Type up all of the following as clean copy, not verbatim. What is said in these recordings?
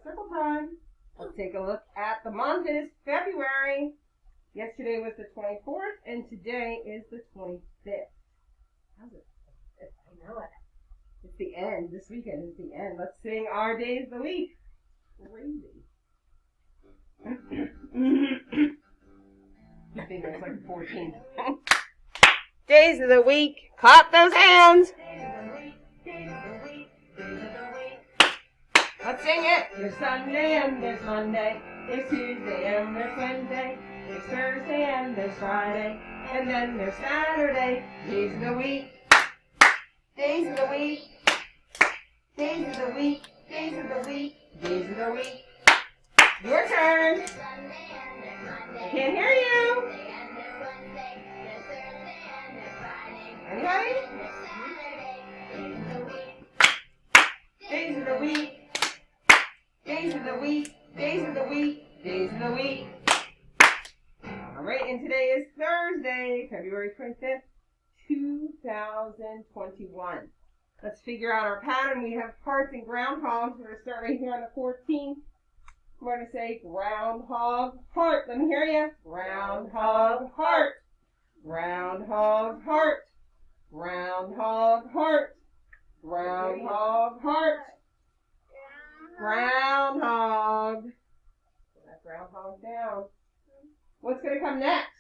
circle time. Let's take a look at the month. It is February. Yesterday was the 24th, and today is the 25th. How's it? I know it. It's the end. This weekend is the end. Let's sing our days of the week. Crazy. I think there's like 14 days of the week. Clap those hands. Let's sing it. There's Sunday and there's Monday. There's Tuesday and there's Wednesday. There's Thursday and there's Friday. And then there's Saturday. Days of the week. Days of the week. Days of the week. Days of the week. Days of the week. Your turn. I can't hear you. Anybody? Days of the week. Days of the week. Days of the week. Days of the week. All right, and today is Thursday, February 25th, 2021. Let's figure out our pattern. We have hearts and groundhogs. We're going to start right here on the 14th. We're going to say groundhog heart. Let me hear you. Groundhog heart. Groundhog heart. Groundhog heart. Groundhog heart. Groundhog. Put that groundhog down. What's going to come next?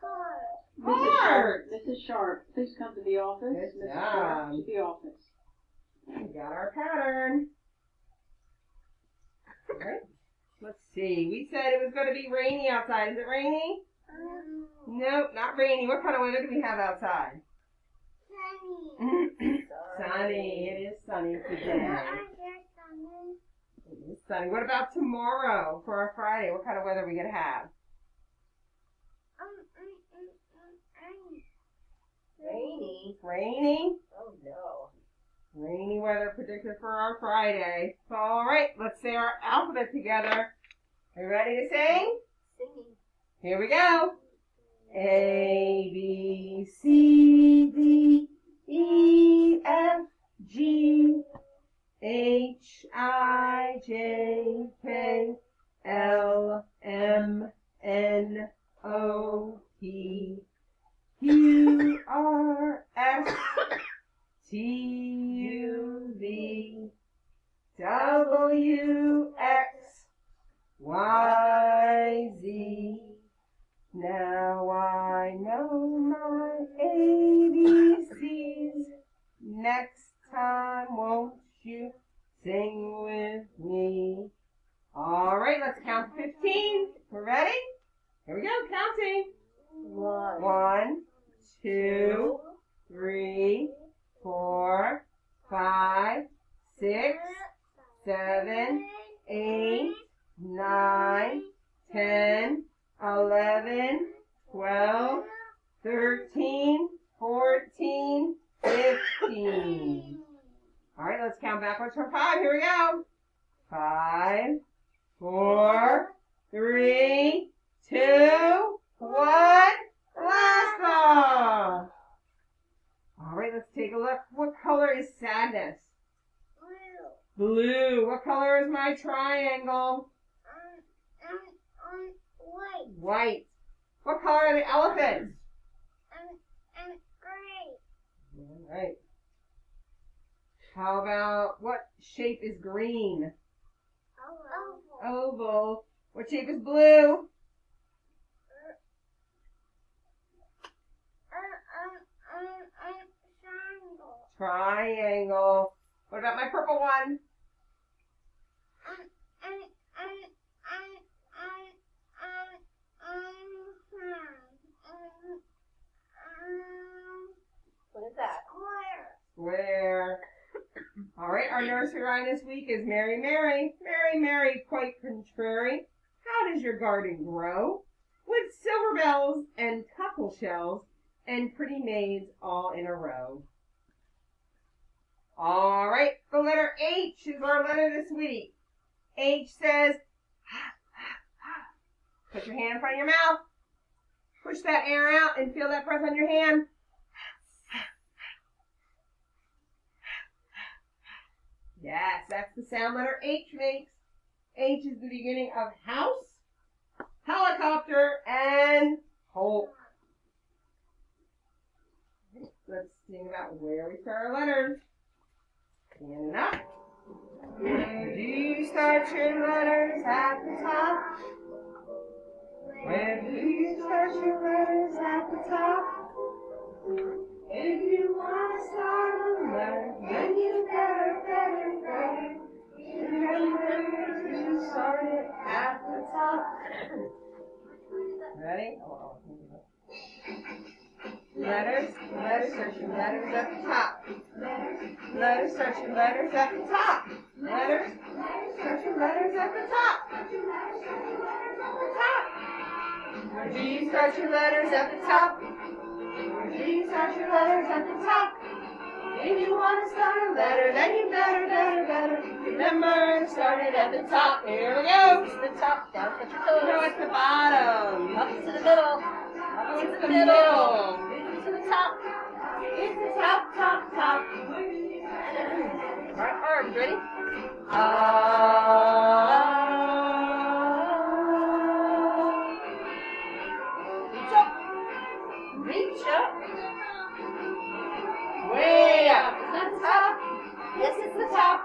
Heart. Mrs. Sharp, please come to the office. Good Mrs. job. Sharp, to the office. We got our pattern. All right. Let's see. We said it was going to be rainy outside. Is it rainy? Nope, not rainy. What kind of weather do we have outside? Sunny. Sunny. It is sunny today. It is sunny. What about tomorrow for our Friday? What kind of weather are we going to have? Rainy. Rainy? Oh no. Rainy weather predicted for our Friday. All right, let's say our alphabet together. Are you ready to sing? Singing. Here we go. A, B, C, D, E, F, G, H, I, J, K, L, M, N, O, P, Q, R, S, T, U, V, W, X, Y, Z. Now I know my ABCs. Next time, won't you sing with me? All right, let's count to 15. We're ready? Here we go, counting. 1, 2, 3, 4, 5, 6, 7, 8, 9, 10, 11, 12, 13, 14, 15. All right, let's count backwards from 5. Here we go. 5, 4, 3, 2, 1. Last call. All right, let's take a look. What color is sadness? Blue. Blue. What color is my triangle? White. White. What color are the elephants? Gray. All right. How about what shape is green? Oval. Oval. What shape is blue? Triangle. Triangle. What about my purple one? What is that? Square. All right, our nursery rhyme this week is Mary, Mary, Mary, Mary, quite contrary. How does your garden grow? With silver bells and cockle shells and pretty maids all in a row. All right, the letter H is our letter this week. H says, put your hand in front of your mouth. Push that air out and feel that breath on your hand. Yes, that's the sound letter H makes. H is the beginning of house, helicopter, and hope. Let's think about where we start our letters. Standing up. Where do you start your letters at the top? Where do you start your letters at the top? If you want to start a letter, then you better. Remember to start it at the top. Ready? Letters, start your letters at the top. Letters, start your letters at the top. Letters, start your letters at the top. Where do you start your letters at the top? Where do you start your letters at the top? If you want to start a letter, then you better. Remember to start it at the top. Here we go. It's the top, down, touch your toes. No, it's the bottom. Up to the middle. Oh, Up it's to the the middle. middle. To the top. It's the top. Right arms, ready? Reach up. Reach up. Way up. Is that the top? Yes, it's the top.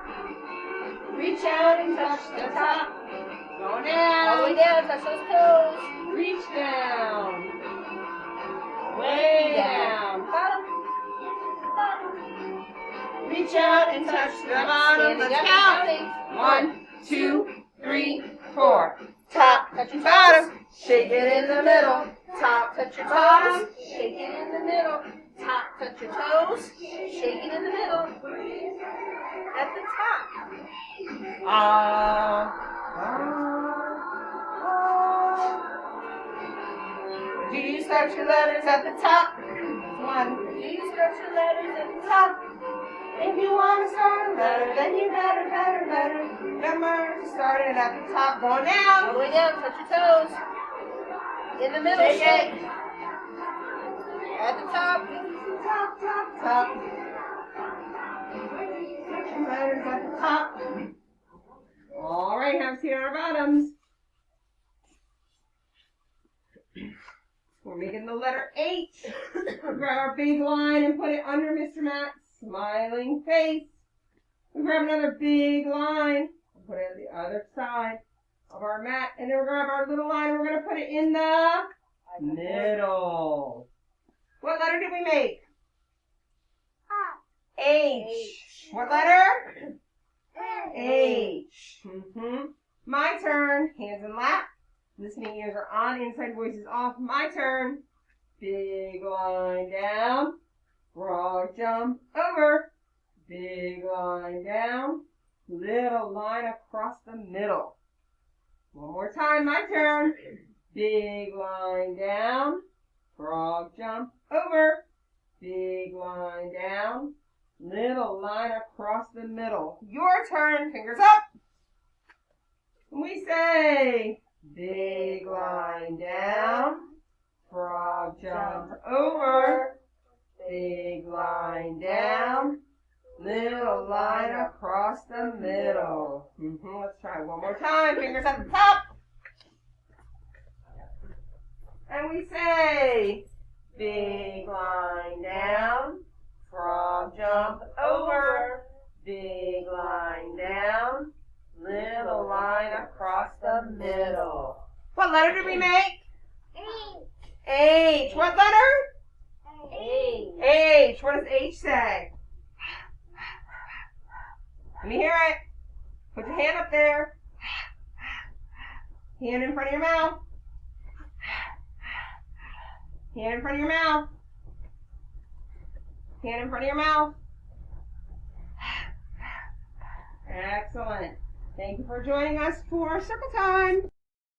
Reach out and touch the top. Go All the way down. down, touch those toes. Reach down. Way down. Bottom. Reach out and touch the bottom. Standing Let's up count. and counting. 1, 2, 3, 4. Top, touch your toes. Bottom. Shake it in the middle. Top, touch your Bottom. toes. Shake it in the middle. Top, touch your toes. Shake it in the middle. At the top. Do you start your letters at the top? 1. Do you start your letters at the top? If you want to start a letter, then you better. Remember to start it at the top. Going All down. the way down, touch your toes. In the middle, Shake shake. it. At the top. Top. Start your letters at the top. All right, have a seat on our bottoms. We're making the letter H. Grab our big line and put it under Mr. Matt's smiling face. We grab another big line and put it on the other side of our mat. And then we'll grab our little line and we're going to put it in the middle. What letter did we make? H. What letter? H. My turn. Hands in lap. Listening ears are on. Inside voice is off. My turn. Big line down. Frog jump over. Big line down. Little line across the middle. One more time. My turn. Big line down. Frog jump over. Big line down. Little line across the middle. Your turn. Fingers up. We say big line down. Frog jump over. Big line down. Little line across the middle. Let's try one more time. Fingers at the top. And we say big line down. Frog jump over. Big line down. Little line across the middle. What letter did we make? H. What letter? H. What does H say? Let me hear it. Put your hand up there. Hand in front of your mouth. Hand in front of your mouth. Hand in front of your mouth. Excellent. Thank you for joining us for circle time.